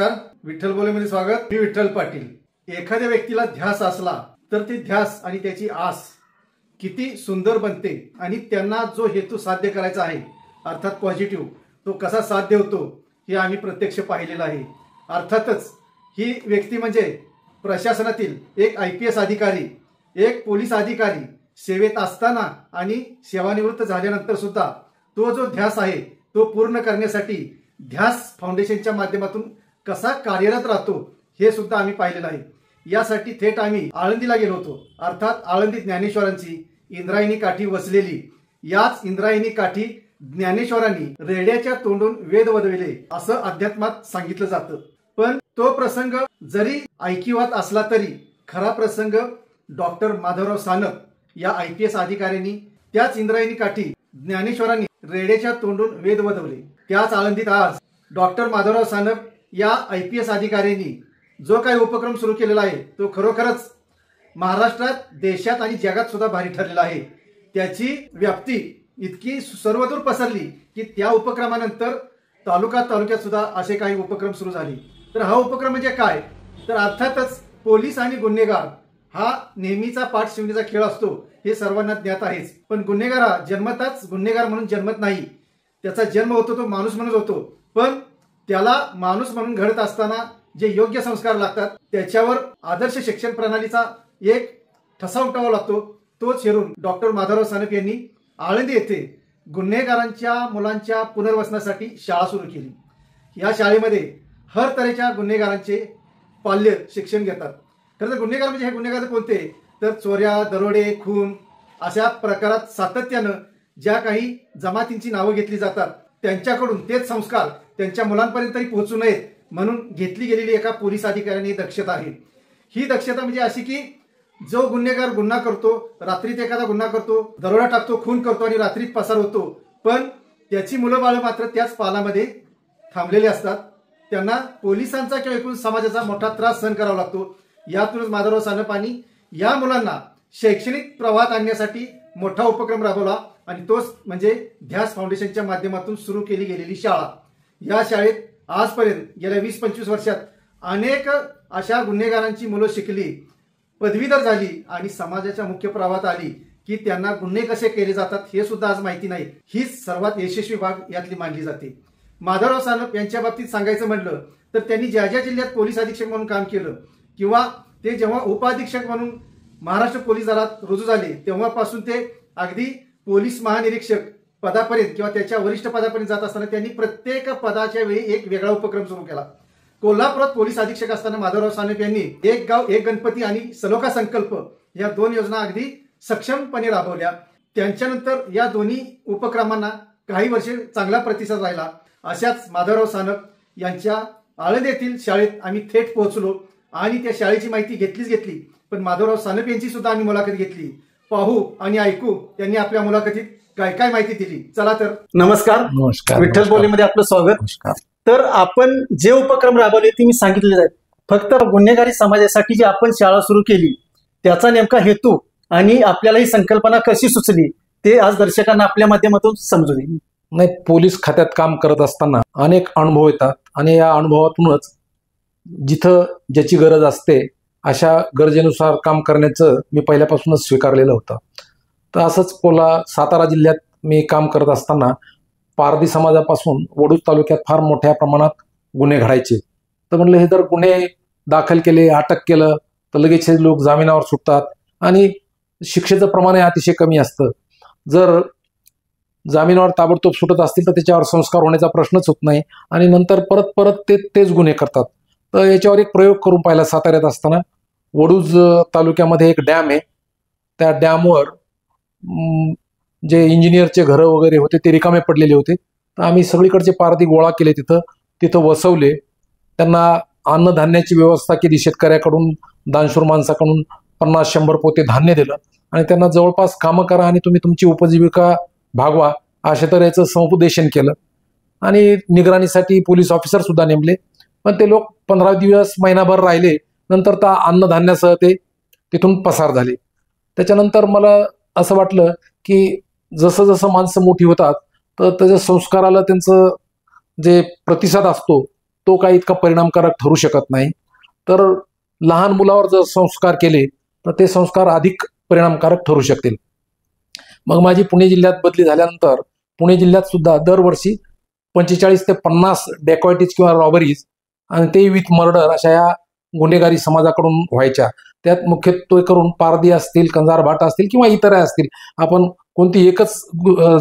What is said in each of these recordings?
नमस्कार, विठ्ठल बोलेमध्ये स्वागत। मी विठ्ठल पाटील। एखाद्या व्यक्तीला ध्यास असला तर ते ध्यास आणि त्याची आस किती सुंदर बनते आणि त्यांना जो हेतू साध्य करायचा आहे अर्थात पॉझिटिव्ह तो कसा साध्य होतो हे आम्ही प्रत्यक्ष पाहिलेलं आहे। अर्थातच ही व्यक्ती म्हणजे प्रशासनातील एक IPS अधिकारी, एक पोलीस अधिकारी सेवेत असताना आणि सेवानिवृत्त झाल्यानंतर सुद्धा तो जो ध्यास आहे तो पूर्ण करण्यासाठी ध्यास फाउंडेशनच्या माध्यमातून कसा कार्यरत राहतो हे सुद्धा आम्ही पाहिलेलं आहे। यासाठी थेट आम्ही आळंदीला गेलो होतो। अर्थात आळंदी ज्ञानेश्वरांची इंद्रायणी काठी वसलेली, याच इंद्रायणी काठी ज्ञानेश्वरांनी रेड्याच्या तोंडून वेद वदविले असं अध्यात्मात सांगितलं जातं। पण तो प्रसंग जरी ऐकिवात असला तरी खरा प्रसंग डॉक्टर माधवराव सानप या IPS अधिकाऱ्यांनी त्याच इंद्रायणी काठी ज्ञानेश्वरांनी रेड्याच्या तोंडून वेद वदवले। त्याच आळंदीत आज डॉक्टर माधवराव सानप या IPS अधिकाऱ्यांनी जो काही उपक्रम सुरू केलेला आहे तो खरोखरच महाराष्ट्रात, देशात आणि जगात सुद्धा भारी ठरलेला आहे। त्याची व्याप्ती इतकी सर्वदूर पसरली की त्या उपक्रमानंतर तालुक्यात सुद्धा असे काही उपक्रम सुरू झाले। तर हा उपक्रम म्हणजे काय, तर अर्थातच पोलीस आणि गुन्हेगार हा नेहमीचा पाठ शिवण्याचा खेळ असतो हे सर्वांना ज्ञात आहेच। पण गुन्हेगार हा जन्मताच गुन्हेगार म्हणून जन्मत नाही, त्याचा जन्म होतो तो माणूस म्हणून होतो। पण त्याला माणूस म्हणून घडत असताना जे योग्य संस्कार लागतात त्याच्यावर आदर्श शिक्षण प्रणालीचा एक ठसा उमटावा लागतो। तोच हेरून डॉक्टर माधवराव सानप यांनी आळंदी येथे गुन्हेगारांच्या मुलांच्या पुनर्वसनासाठी शाळा सुरू केली। या शाळेमध्ये हर तऱ्हेच्या गुन्हेगारांचे पाल्य शिक्षण घेतात। खरं तर गुन्हेगार म्हणजे हे गुन्हेगार कोणते, तर चोऱ्या, दरोडे, खून अशा प्रकारात सातत्यानं ज्या काही जमातींची नावं घेतली जातात त्यांच्याकडून तेच संस्कार त्यांच्या मुलांपर्यंतही पोहोचू नयेत म्हणून घेतली गेलेली एका पोलीस अधिकाऱ्याने दक्षता आहे। ही दक्षता म्हणजे अशी की जो गुन्हेगार गुन्हा करतो, रात्रीत एखादा गुन्हा करतो, दरोडा टाकतो, खून करतो आणि रात्रीत पसार होतो, पण त्याची मुलं बाळ मात्र त्याच पालामध्ये थांबलेले असतात। त्यांना पोलिसांचा किंवा एकूण समाजाचा मोठा त्रास सहन करावा लागतो। यातूनच माधवराव सानपांनी या मुलांना शैक्षणिक प्रवाहात आणण्यासाठी मोठा उपक्रम राबवला आणि तोच म्हणजे ध्यास फाउंडेशनच्या माध्यमातून सुरू केली गेलेली शाळा। या शाळेत आजपर्यंत गेल्या 20-25 वर्षात अनेक अशा गुन्हेगारांची मुलं शिकली, पदवीधर झाली आणि समाजाच्या मुख्य प्रवाहात आली की त्यांना गुन्हे कसे केले जातात हे सुद्धा आज माहिती नाही। हीच सर्वात यशस्वी बाब यातली मानली जाते। माधवराव सानप यांच्या बाबतीत सांगायचं म्हटलं तर त्यांनी ज्या ज्या जिल्ह्यात पोलीस अधीक्षक म्हणून काम केलं किंवा ते जेव्हा उपअधीक्षक म्हणून महाराष्ट्र पोलीस दलात रुजू झाले तेव्हापासून ते अगदी पोलीस महानिरीक्षक पदापर्यंत किंवा त्याच्या वरिष्ठ पदापर्यंत जात असताना त्यांनी प्रत्येक पदाच्या वेळी एक वेगळा उपक्रम सुरू केला। कोल्हापुरात पोलीस अधीक्षक असताना माधवराव सानप यांनी एक गाव एक गणपती आणि सलोखा संकल्प या 2 योजना अगदी सक्षमपणे राबवल्या। त्यांच्यानंतर या दोन्ही उपक्रमांना काही वर्षे चांगला प्रतिसाद राहिला। अशाच माधवराव सानप यांच्या आळंदी येथील शाळेत आम्ही थेट पोहोचलो आणि त्या शाळेची माहिती घेतली, पण माधवराव सानप यांची सुद्धा आम्ही मुलाखत घेतली। पाहू आणि ऐकू त्यांनी आपल्या मुलाखतीत काय काय माहिती दिली। चला तर नमस्कार, विठ्ठल बोलेमध्ये आपलं स्वागत। तर आपण जे उपक्रम राबवले ते मी सांगितले आहेत, फक्त गुन्हेगारी समाजासाठी जी आपण शाळा सुरू केली त्याचा नेमका हेतू आणि आपल्याला ही संकल्पना कशी सुचली ते आज दर्शकांना आपल्या माध्यमातून समजू दे। नाही, पोलीस खात्यात काम करत असताना अनेक अनुभव येतात आणि या अनुभवातूनच जिथं ज्याची गरज असते अशा गरजेनुसार काम करण्याचं मी पहिल्यापासूनच स्वीकारलेलं होतं। तर असंच सातारा जिल्ह्यात मी काम करत असताना पारधी समाजापासून वडूज तालुक्यात फार मोठ्या प्रमाणात गुन्हे घडायचे। तर म्हणलं हे जर गुन्हे दाखल केले, अटक केलं तर लगेच हे लोक जामिनावर सुटतात आणि शिक्षेचं प्रमाण अतिशय कमी असतं। जर जामिनावर ताबडतोब सुटत असतील तर त्याच्यावर संस्कार होण्याचा प्रश्नच होत नाही आणि नंतर परत परत तेच गुन्हे करतात। तर याच्यावर एक प्रयोग करून पाहिला। साताऱ्यात असताना वडूज तालुक्यामध्ये एक डॅम आहे, त्या डॅमवर जे इंजिनियरचे घरं वगैरे होते ते रिकामे पडलेले होते। तर आम्ही सगळीकडचे पारधी गोळा केले, तिथं वसवले, त्यांना अन्नधान्याची व्यवस्था केली, शेतकऱ्याकडून दानशूर माणसाकडून 50-100 पोते धान्य दिलं आणि त्यांना जवळपास कामं करा आणि तुम्ही तुमची उपजीविका भागवा अशा तऱ्हेचं समुपदेशन केलं आणि निगराणीसाठी पोलीस ऑफिसर सुद्धा नेमले। पण ते लोक 15 दिवस, महिनाभर राहिले, नंतर त्या अन्नधान्यासह ते तिथून पसार झाले। त्याच्यानंतर मला असं वाटलं की जसं जसं माणसं मोठी होतात तर त्याच्या संस्काराला त्यांचं जे प्रतिसाद असतो तो काही इतका परिणामकारक ठरू शकत नाही. तर लहान मुलावर जर संस्कार केले तर ते संस्कार अधिक परिणामकारक ठरू शकतील. मग माझी पुणे जिल्ह्यात बदली झाल्यानंतर पुणे जिल्ह्यात सुद्धा दरवर्षी 45 ते 50 डेकॉइटीज किंवा रॉबरीज आणि ते विथ मर्डर अशा या गुन्हेगारी समाजाकडून व्हायच्या. त्यात मुख्यत्वे करून पारधी असतील, कंजारभाटा असतील किंवा इतरही असतील. आपण कोणती एकच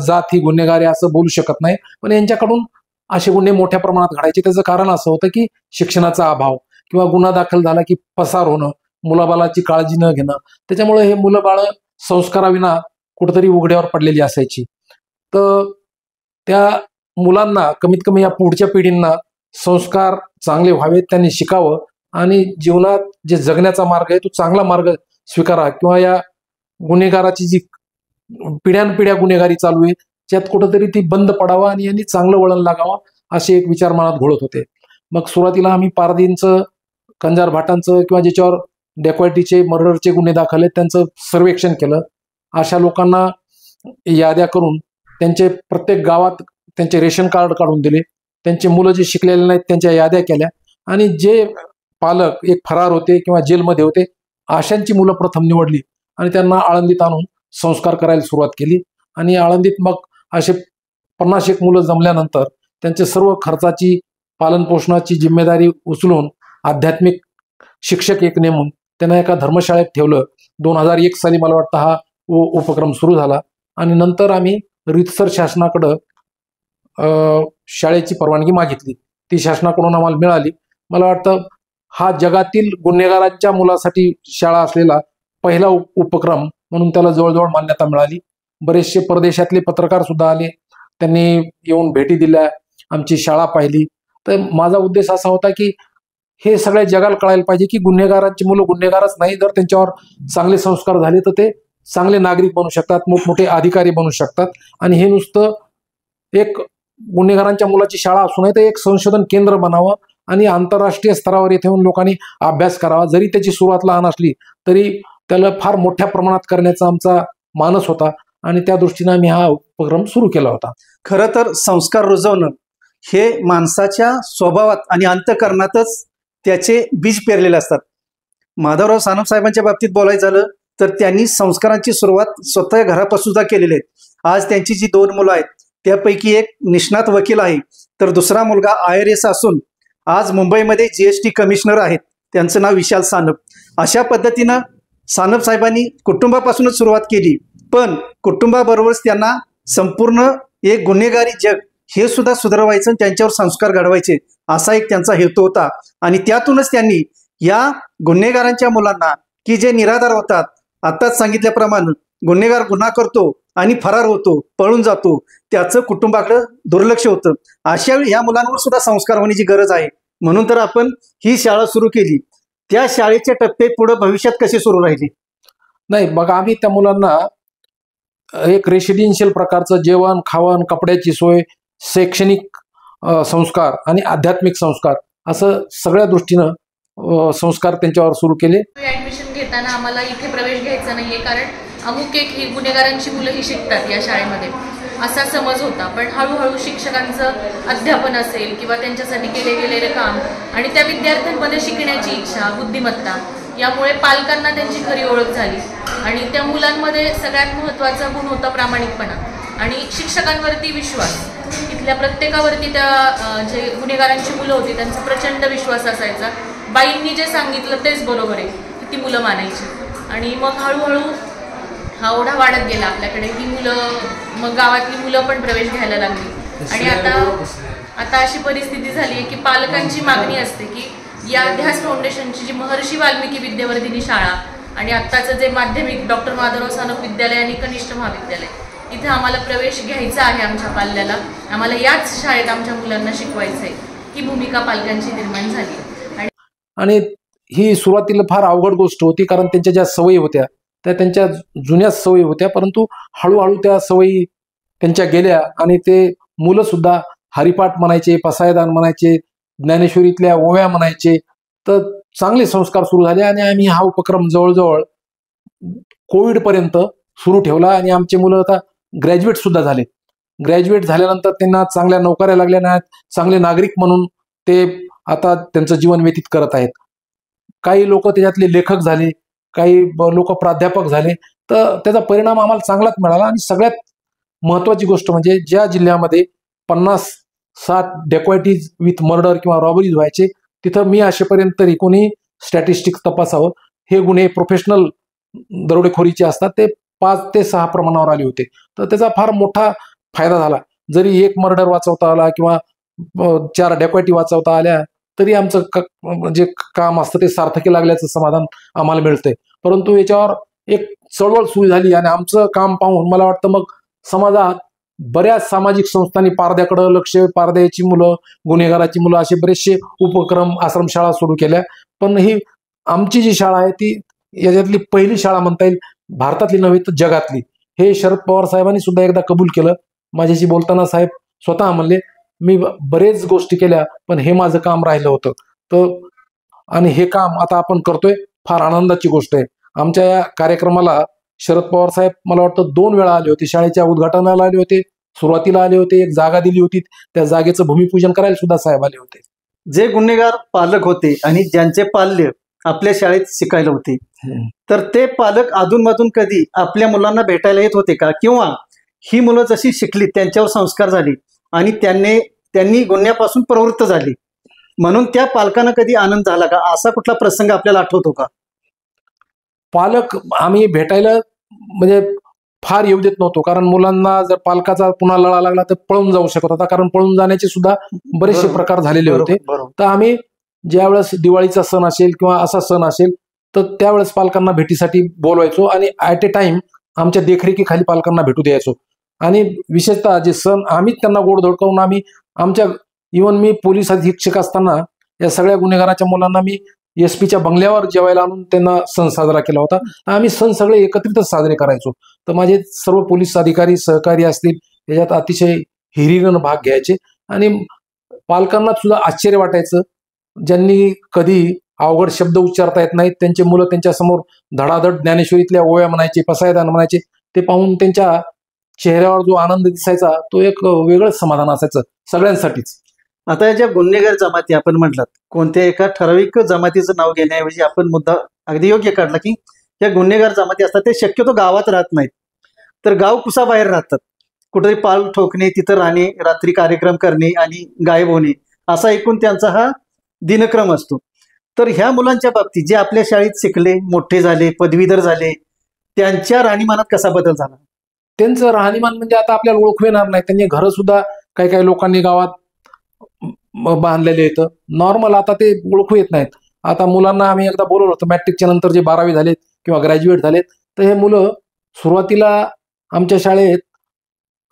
जात ही गुन्हेगारी असं बोलू शकत नाही, पण यांच्याकडून असे गुन्हे मोठ्या प्रमाणात घडायचे. त्याचं कारण असं होतं की शिक्षणाचा अभाव किंवा गुन्हा दाखल झाला की पसार होणं, मुलाबाळाची काळजी न घेणं. त्याच्यामुळे हे मुलं बाळ संस्काराविना कुठेतरी उघड्यावर पडलेली असायची. तर त्या मुलांना कमीत कमी या पुढच्या पिढींना संस्कार चांगले व्हावेत, त्यांनी शिकावं आणि जीवनात जे जगण्याचा मार्ग आहे तो चांगला मार्ग स्वीकारा किंवा या गुन्हेगाराची जी पिढ्यानपिढ्या गुन्हेगारी चालू आहे त्यात कुठंतरी ती बंद पडावा आणि यांनी चांगलं वळण लागावं असे एक विचार मनात घोळत होते. मग सुरुवातीला आम्ही पारधींचं, कंजारभाटांचं किंवा ज्याच्यावर डेकॉइटीचे, मर्डरचे गुन्हे दाखल आहेत त्यांचं सर्वेक्षण केलं. अशा लोकांना याद्या करून त्यांचे प्रत्येक गावात त्यांचे रेशन कार्ड काढून दिले. त्यांचे मुलं जे शिकलेले नाहीत त्यांच्या याद्या केल्या आणि जे पालक एक फरार होते किंवा जेलमध्ये होते अशांची मुलं प्रथम निवडली आणि त्यांना आळंदीत आणून संस्कार करायला सुरुवात केली. आणि आळंदीत मग असे 50 एक मुलं जमल्यानंतर त्यांचे सर्व खर्चाची, पालनपोषणाची जिम्मेदारी उचलून आध्यात्मिक शिक्षक एक नेमून त्यांना एका धर्मशाळेत ठेवलं. 2001 साली मला वाटतं हा उपक्रम सुरू झाला आणि नंतर आम्ही रीतसर शासनाकडं शाळेची परवानगी मागितली. ती शासनाकडून आम्हाला मिळाली. मला वाटतं हा जगातील गुन्हेगारांच्या मुलासाठी शाळा असलेला पहिला उपक्रम म्हणून त्याला जवळजवळ मान्यता मिळाली. बरेचसे परदेशातले पत्रकार सुद्धा आले, त्यांनी येऊन भेटी दिल्या, आमची शाळा पाहिली. तर माझा उद्देश असा होता की हे सगळ्या जगाला कळायला पाहिजे की गुन्हेगारांची मुलं गुन्हेगारच नाही, जर त्यांच्यावर चांगले संस्कार झाले तर ते चांगले नागरिक बनू शकतात, मोठमोठे अधिकारी बनू शकतात. आणि हे नुसतं एक गुन्हेगारांच्या मुलाची शाळा असू नये तर एक संशोधन केंद्र बनावं आणि आंतरराष्ट्रीय स्तरावर येथे येऊन लोकांनी अभ्यास करावा. जरी त्याची सुरुवात लहान असली तरी त्याला फार मोठ्या प्रमाणात करण्याचा आमचा मानस होता आणि त्या दृष्टीने आम्ही हा उपक्रम सुरू केला होता. खरं तर संस्कार रुजवणं हे माणसाच्या स्वभावात आणि अंतःकरणातच त्याचे बीज पेरलेले असतात. माधवराव सानप साहेबांच्या बाबतीत बोलायचं झालं तर त्यांनी संस्कारांची सुरुवात स्वतः घरापासून सुद्धा केलेली आहे. आज त्यांची जी 2 मुलं आहेत त्यापैकी एक निष्णात वकील आहे तर दुसरा मुलगा IRS असून आज मुंबईमध्ये GST कमिशनर आहेत. त्यांचं नाव विशाल सानप. अशा पद्धतीनं सानप साहेबांनी कुटुंबापासूनच सुरुवात केली, पण कुटुंबाबरोबरच त्यांना संपूर्ण एक गुन्हेगारी जग हे सुद्धा सुधारवायचं, त्यांच्यावर संस्कार घडवायचे असा एक त्यांचा हेतू होता. आणि त्यातूनच त्यांनी या गुन्हेगारांच्या मुलांना की जे निराधार होतात, आताच सांगितल्याप्रमाणे गुन्हेगार गुन्हा करतो आणि फरार होतो, पळून जातो, त्याचं कुटुंबाकडे दुर्लक्ष होतं. अशा वेळी या मुलांवर सुद्धा संस्कार होण्याची गरज आहे. म्हणून तर आपण ही शाळा सुरू केली. त्या शाळेचे टप्पे पुढे भविष्यात कसे सुरू राहिले? नाही, बघा, आम्ही त्या मुलांना एक रेसिडेन्शियल प्रकारचं जेवण, खावण, कपड्याची सोय, शैक्षणिक संस्कार आणि आध्यात्मिक संस्कार असं सगळ्या दृष्टीनं संस्कार त्यांच्यावर सुरू केले. ऍडमिशन घेताना आम्हाला इथे प्रवेश घ्यायचा नाहीये कारण अमुक एक ही गुन्हेगारांची मुलं ही शिकतात या शाळेमध्ये असा समज होता. पण हळूहळू शिक्षकांचं अध्यापन असेल किंवा त्यांच्यासाठी केले गेलेले काम आणि त्या विद्यार्थ्यांमध्ये शिकण्याची इच्छा, बुद्धिमत्ता यामुळे पालकांना त्यांची खरी ओळख झाली आणि त्या मुलांमध्ये सगळ्यात महत्त्वाचा गुण होता प्रामाणिकपणा आणि शिक्षकांवरती विश्वास. इथल्या प्रत्येकावरती त्या जे गुन्हेगारांची मुलं होती त्यांचा प्रचंड विश्वास असायचा. बाईंनी जे सांगितलं तेच बरोबर आहे ती मुलं मानायची आणि मग हळूहळू हा ओढा वाढत गेला आपल्याकडे. ही मुलं मग गावातली मुलं पण प्रवेश घ्यायला लागली आणि आता अशी परिस्थिती झाली आहे की पालकांची मागणी असते की या ध्यास फाउंडेशनची जी महर्षी वाल्मिकी विद्यावर्धिनी शाळा आणि आत्ताचं जे माध्यमिक डॉक्टर माधवराव सानप विद्यालय आणि कनिष्ठ महाविद्यालय इथे आम्हाला प्रवेश घ्यायचा आहे. आमच्या पाल्याला आम्हाला याच शाळेत आमच्या मुलांना शिकवायचं आहे. ही भूमिका पालकांची निर्माण झाली आणि ही सुरुवातीला फार अवघड गोष्ट होती कारण त्यांच्या ज्या सवयी होत्या त्या त्यांच्या जुन्या सवयी होत्या, परंतु हळूहळू त्या सवयी त्यांच्या गेल्या आणि ते मुलं सुद्धा हरिपाठ म्हणायचे, पसायदान म्हणायचे, ज्ञानेश्वरीतल्या ओव्या म्हणायचे. तर चांगले संस्कार सुरू झाले आणि आम्ही हा उपक्रम जवळजवळ कोविडपर्यंत सुरू ठेवला आणि आमचे मुलं आता ग्रॅज्युएट सुद्धा झाले. ग्रॅज्युएट झाल्यानंतर त्यांना चांगल्या नोकऱ्या लागल्या नाहीत, चांगले नागरिक म्हणून ते आता त्यांचं जीवन व्यतीत करत आहेत. काही लोक त्याच्यातले लेखक झाले, काही लोक प्राध्यापक झाले. तर त्याचा परिणाम आम्हाला चांगलाच मिळाला. आणि सगळ्यात महत्वाची गोष्ट म्हणजे ज्या जिल्ह्यामध्ये 50-60 डेकॉइटीज विथ मर्डर किंवा रॉबरीज व्हायचे, तिथं मी असेपर्यंत तरी कोणी स्टॅटिस्टिक्स तपासावं, हे गुन्हे प्रोफेशनल दरोडेखोरीचे असतात, ते 5 ते 6 प्रमाणावर आले होते. तर त्याचा फार मोठा फायदा झाला. जरी एक मर्डर वाचवता आला किंवा 4 डेकॉइटी वाचवता आल्या तरी आमचं जे काम असतं ते सार्थकी लागल्याचं समाधान आम्हाला मिळतंय. परंतु याच्यावर एक चळवळ सुरू झाली आणि आमचं काम पाहून मला वाटतं मग समाजात बऱ्याच सामाजिक संस्थांनी पारद्याकडे लक्ष, पारद्याची मुलं, गुन्हेगाराची मुलं असे बरेचसे उपक्रम, आश्रमशाळा सुरू केल्या. पण ही आमची जी शाळा आहे ती याच्यातली पहिली शाळा म्हणता येईल, भारतातली नव्हे तर जगातली. हे शरद पवार साहेबांनी सुद्धा एकदा कबूल केलं. माझ्याशी बोलताना साहेब स्वतः म्हणले, मी बरेच गोष्टी केल्या पण हे माझं काम राहिलं होतं. तर आणि हे काम आता आपण करतोय, फार आनंदाची गोष्ट आहे. आमच्या या कार्यक्रमाला शरद पवार साहेब मला वाटतं 2 वेळा आले होते. शाळेच्या उद्घाटनाला आले होते, सुरुवातीला आले होते, एक जागा दिली होती, त्या जागेचं भूमिपूजन करायला सुद्धा साहेब आले होते. जे गुन्हेगार पालक होते आणि ज्यांचे पाल्य आपल्या शाळेत शिकायला होते, तर ते पालक अधूनमधून कधी आपल्या मुलांना भेटायला येत होते का? किंवा ही मुलं जशी शिकली, त्यांच्यावर संस्कार झाले आणि त्यांनी गुन्ह्यापासून प्रवृत्त झाली, म्हणून त्या पालकांना कधी आनंद झाला का? असा कुठला प्रसंग आपल्याला आठवतो का? पालक आम्ही भेटायला म्हणजे फार येऊ देत नव्हतो, कारण मुलांना जर पालकाचा पुन्हा लळा लागला तर पळून जाऊ शकत होता, कारण पळून जाण्याचे सुद्धा बरेचसे प्रकार झालेले होते. तर आम्ही ज्यावेळेस दिवाळीचा सण असेल किंवा असा सण असेल तर त्यावेळेस पालकांना भेटीसाठी बोलवायचो आणि ॲट ए टाइम आमच्या देखरेखीखाली पालकांना भेटू द्यायचो. आणि विशेषतः जे सण आम्ही त्यांना गोडधोड करून आम्ही आमच्या इव्हन मी पोलीस अधीक्षक असताना या सगळ्या गुन्हेगाराच्या मुलांना मी SP च्या बंगल्यावर जेवायला आणून त्यांना सण साजरा केला होता. आम्ही सण सगळे एकत्रितच साजरे करायचो. तर माझे सर्व पोलीस अधिकारी सहकारी असतील याच्यात अतिशय हिरिरीनं भाग घ्यायचे आणि पालकांना सुद्धा आश्चर्य वाटायचं. ज्यांनी कधी अवघड शब्द उच्चारता येत नाहीत त्यांचे मुलं त्यांच्या समोर धडाधड ज्ञानेश्वरीतल्या ओव्या म्हणायचे, पसायदान म्हणायचे, ते पाहून त्यांच्या चेहऱ्यावर जो आनंद दिसायचा तो एक वेगळंच समाधान असायचं सगळ्यांसाठीच. आता या ज्या गुन्हेगार जमाती आपण म्हटलात, कोणत्या एका ठराविक जमातीचं नाव घेण्याऐवजी आपण मुद्दा अगदी योग्य काढला की या गुन्हेगार जमाती असतात ते शक्यतो गावात राहत नाहीत, तर गाव कुसाबाहेर राहतात. कुठेतरी पाल ठोकणे, तिथं राहणे, रात्री कार्यक्रम करणे आणि गायब होणे, असा एकूण त्यांचा हा दिनक्रम असतो. तर ह्या मुलांच्या बाबतीत जे आपल्या शाळेत शिकले, मोठे झाले, पदवीधर झाले, त्यांच्या राहणीमानात कसा बदल झाला? त्यांचं राहणीमान म्हणजे आता आपल्याला ओळखू येणार नाही. त्यांनी घरं सुद्धा काही काही लोकांनी गावात बांधलेले येतं नॉर्मल, आता ते ओळखू येत नाहीत. आता मुलांना आम्ही एकदा बोलवलं होतं, मॅट्रिकच्या नंतर जे 12वी झालेत किंवा ग्रॅज्युएट झालेत, तर हे मुलं सुरुवातीला आमच्या शाळेत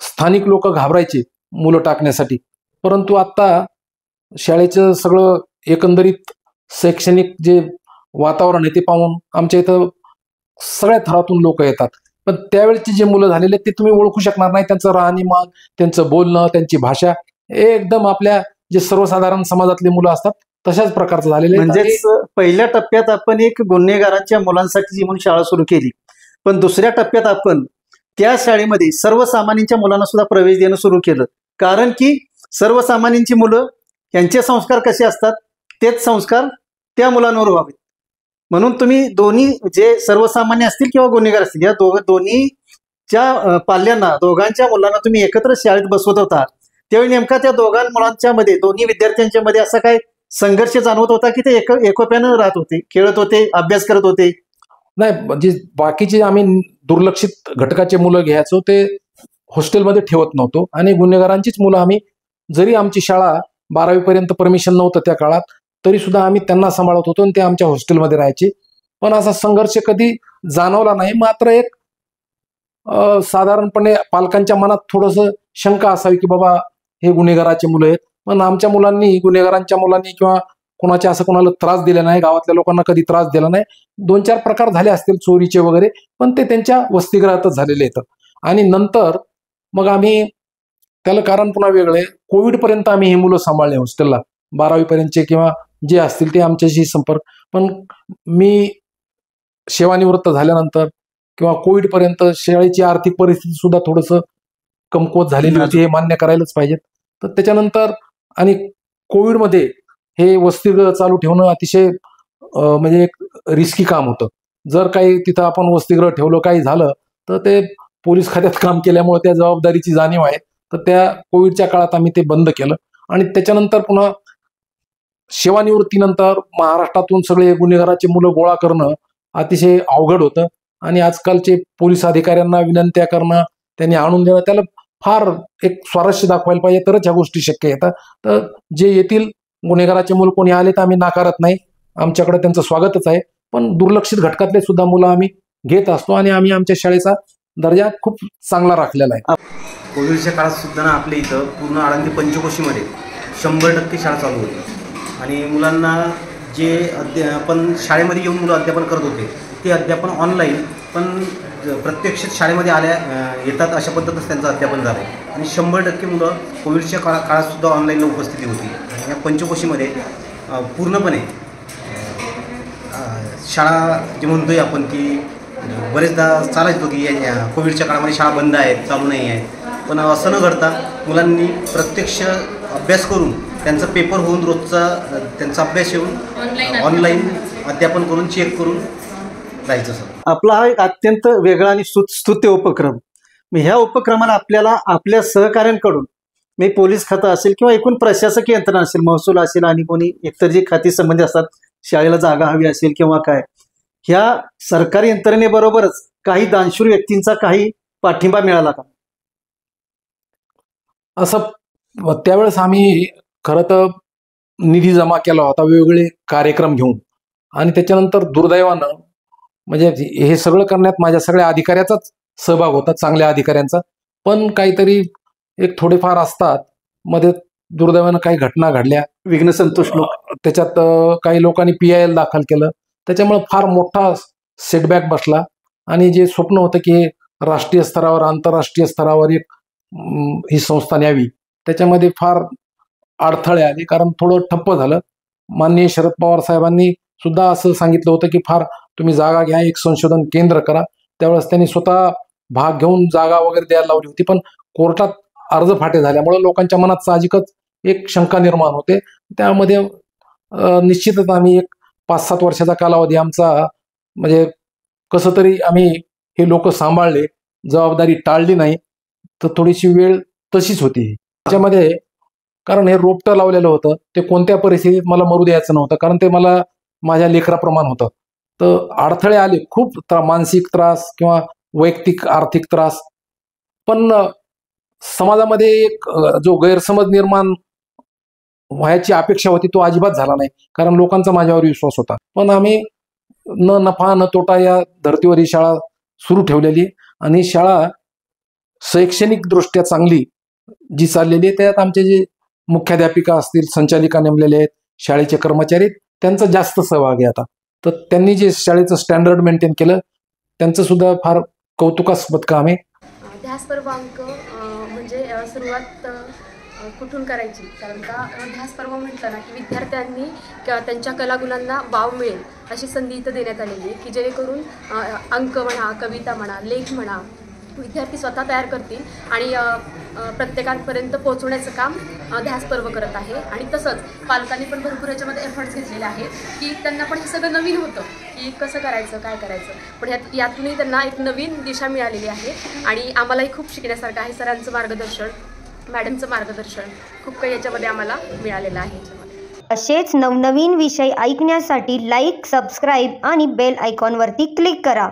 स्थानिक लोक घाबरायचे मुलं टाकण्यासाठी. परंतु आता शाळेचं सगळं एकंदरीत शैक्षणिक जे वातावरण आहे ते पाहून आमच्या इथं सगळ्या थरातून लोक येतात. पण त्यावेळेची जे मुलं झालेले ते तुम्ही ओळखू शकणार नाही. त्यांचं राहणीमान, त्यांचं बोलणं, त्यांची भाषा एकदम आपल्या जे सर्वसाधारण समाजातले मुलं असतात तशाच प्रकारचं झालेलं आहे. म्हणजेच पहिल्या टप्प्यात आपण एक गुन्हेगारांच्या मुलांसाठी म्हणून शाळा सुरू केली, पण दुसऱ्या टप्प्यात आपण त्या शाळेमध्ये सर्वसामान्यांच्या मुलांना सुद्धा प्रवेश देणं सुरू केलं. कारण की सर्वसामान्यांची मुलं यांचे संस्कार कसे असतात तेच संस्कार त्या मुलांवर व्हावेत. म्हणून तुम्ही दोन्ही जे सर्वसामान्य असतील किंवा गुन्हेगार असतील या दोन्हीच्या पाल्यांना, दोघांच्या मुलांना तुम्ही एकत्र शाळेत बसवत होता, त्यावेळी नेमका त्या दोघां मुलांच्या मध्ये, दोन्ही विद्यार्थ्यांच्या मध्ये असा काय संघर्ष जाणवत होता की ते एकोप्यानं राहत होते, खेळत होते, अभ्यास करत होते? नाही, जे बाकीचे आम्ही दुर्लक्षित घटकाचे मुलं घ्यायचो ते हॉस्टेलमध्ये ठेवत नव्हतो आणि गुन्हेगारांचीच मुलं आम्ही, जरी आमची शाळा 12वी पर्यंत परमिशन नव्हतं त्या काळात, तरी सुद्धा आम्ही त्यांना सांभाळत होतो आणि ते आमच्या हॉस्टेलमध्ये राहायचे. पण असा संघर्ष कधी जाणवला नाही. मात्र एक साधारणपणे पालकांच्या मनात थोडंसं शंका असावी की बाबा हे गुन्हेगाराचे मुलं आहेत. पण आमच्या मुलांनी, गुन्हेगारांच्या मुलांनी किंवा कोणाच्या असं कोणाला त्रास दिला नाही, गावातल्या लोकांना कधी त्रास दिला नाही. 2-4 प्रकार झाले असतील चोरीचे वगैरे, पण ते त्यांच्या वसतिगृहातच झालेले आहेत. आणि नंतर मग आम्ही त्याला कारण पुन्हा वेगळे, कोविडपर्यंत आम्ही हे मुलं सांभाळले हॉस्टेलला, 12वी पर्यंतचे किंवा जे असतील ते आमच्याशी संपर्क. पण मी सेवानिवृत्त झाल्यानंतर किंवा कोविडपर्यंत शाळेची आर्थिक परिस्थिती सुद्धा थोडंसं कमकुवत झालेली होती, हे मान्य करायलाच पाहिजेत. तर त्याच्यानंतर आणि कोविडमध्ये हे वसतिगृह चालू ठेवणं अतिशय म्हणजे एक रिस्की काम होतं. जर काही तिथं आपण वसतिगृह ठेवलं, काही झालं तर ते पोलीस खात्यात काम केल्यामुळे त्या जबाबदारीची जाणीव आहे. तर त्या कोविडच्या काळात आम्ही ते बंद केलं आणि त्याच्यानंतर पुन्हा सेवानिवृत्तीनंतर महाराष्ट्रातून सगळे गुन्हेगाराचे मुलं गोळा करणं अतिशय अवघड होतं आणि आजकालचे पोलीस अधिकाऱ्यांना विनंत्या करणं, त्यांनी आणून देणं, त्याला फार एक स्वारस्य दाखवायला पाहिजे तरच ह्या गोष्टी शक्य येतात. तर जे येथील गुन्हेगाराचे मुलं कोणी आले तर आम्ही नाकारत नाही, आमच्याकडे त्यांचं स्वागतच आहे. पण दुर्लक्षित घटकातले सुद्धा मुलं आम्ही घेत असतो आणि आम्ही आमच्या शाळेचा दर्जा खूप चांगला राखलेला आहे. कोविडच्या काळात सुद्धा ना आपल्या इथं पूर्ण आळंदी पंचकोशीमध्ये 100% शाळा चालू होती आणि मुलांना जे अध्यापन शाळेमध्ये येऊन मुलं अध्यापन करत होते ते अध्यापन ऑनलाईन, पण प्रत्यक्षात शाळेमध्ये येतात अशा पद्धतीचं त्यांचं अध्यापन झालं आहे आणि 100% मुलं कोविडच्या काळातसुद्धा ऑनलाईनला उपस्थिती होती. आणि या पंचकोशीमध्ये पूर्णपणे शाळा जे म्हणतोय आपण की बरेचदा चालायचो की कोविडच्या काळामध्ये शाळा बंद आहेत, चालू नाही आहेत, पण असं न घडता मुलांनी प्रत्यक्ष अभ्यास करून त्यांचा पेपर होऊन रोजचा त्यांचा अभ्यास येऊन ऑनलाईन अध्यापन करून चेक करून जायचं. सर आपला हा एक अत्यंत वेगळा आणि स्तुत्य उपक्रम. ह्या उपक्रमाला आपल्याला आपल्या सहकाऱ्यांकडून पोलीस खातं असेल किंवा एकूण प्रशासकीय यंत्रणा असेल, महसूल असेल आणि कोणी इतर जी खाती संबंधी असतात, शाळेला जागा हवी असेल किंवा काय, ह्या सरकारी यंत्रणेबरोबरच काही दानशूर व्यक्तींचा काही पाठिंबा मिळाला का? असं त्यावेळेस आम्ही खरं तर निधी जमा केला होता वेगवेगळे कार्यक्रम घेऊन आणि त्याच्यानंतर दुर्दैवानं म्हणजे हे सगळं करण्यात माझ्या सगळ्या अधिकाऱ्याचाच सहभाग होता, चांगल्या अधिकाऱ्यांचा. पण काहीतरी एक थोडेफार असतात मध्ये दुर्दैवानं काही घटना घडल्या, विघ्नसंतोष लोक, त्याच्यात काही लोकांनी PIL दाखल केलं, त्याच्यामुळे फार मोठा सेटबॅक बसला आणि जे स्वप्न होतं की राष्ट्रीय स्तरावर आंतरराष्ट्रीय स्तरावर एक ही संस्था न्यावी त्याच्यामध्ये फार अडथळे आले, कारण थोडं ठप्प झालं. माननीय शरद पवार साहेबांनी सुद्धा असं सांगितलं होतं की फार तुम्ही जागा घ्या, एक संशोधन केंद्र करा. त्यावेळेस त्यांनी स्वतः भाग घेऊन जागा वगैरे द्यायला लावली होती, पण कोर्टात अर्ज फाटे झाल्यामुळे लोकांच्या मनात साहजिकच एक शंका निर्माण होते. त्यामध्ये निश्चितच आम्ही एक 5-7 वर्षाचा कालावधी आमचा म्हणजे कसं तरी आम्ही हे लोक सांभाळले, जबाबदारी टाळली नाही. तर थोडीशी वेळ तशीच होती त्याच्यामध्ये, कारण हे रोपटं लावलेलं होतं ते कोणत्या परिस्थितीत मला मरू द्यायचं नव्हतं, कारण ते मला माझ्या लेकराप्रमाण होतं. तर अडथळे आले खूप, मानसिक त्रास किंवा वैयक्तिक आर्थिक त्रास, पण समाजामध्ये एक जो गैरसमज निर्माण व्हायची अपेक्षा होती तो अजिबात झाला नाही, कारण लोकांचा माझ्यावर विश्वास होता. पण आम्ही न नफा न तोटा या धर्तीवर ही शाळा सुरू ठेवलेली आणि शाळा शैक्षणिक दृष्ट्या चांगली जी चाललेली आहे. त्यात आमचे जे मुख्याध्यापिका असतील, संचालिका नेमलेले आहेत, शाळेचे कर्मचारी, त्यांचा जास्त सहभाग आहे आता. तर त्यांनी जे शाळेचं स्टँडर्ड मेंटेन केलं त्यांचं सुद्धा फार कौतुकास्पद काम आहे. ध्यास पर्व अंक म्हणजे सुरुवात कुठून करायची, कारण का ध्यास पर्व म्हटलं ना की विद्यार्थ्यांनी त्यांच्या कलागुणांना वाव मिळेल अशी संधी इथं देण्यात आलेली आहे की जेणेकरून अंक म्हणा, कविता म्हणा, लेख म्हणा विद्यार्थी स्वतः तयार करतील आणि प्रत्येकांपर्यंत पोहोचवण्याचं काम ध्यास पर्व करत आहे. आणि तसंच पालकांनी पण भरपूर याच्यामध्ये एफर्ट्स घेतलेले आहेत की त्यांना पण हे सगळं नवीन होतं की कसं करायचं, काय करायचं, पण यातूनही त्यांना एक नवीन दिशा मिळालेली आहे आणि आम्हालाही खूप शिकण्यासारखं आहे. सरांचं मार्गदर्शन, मॅडमचं मार्गदर्शन खूप काही याच्यामध्ये आम्हाला मिळालेलं आहे. असेच नवनवीन विषय ऐकण्यासाठी लाईक, सबस्क्राईब आणि बेल आयकॉनवरती क्लिक करा.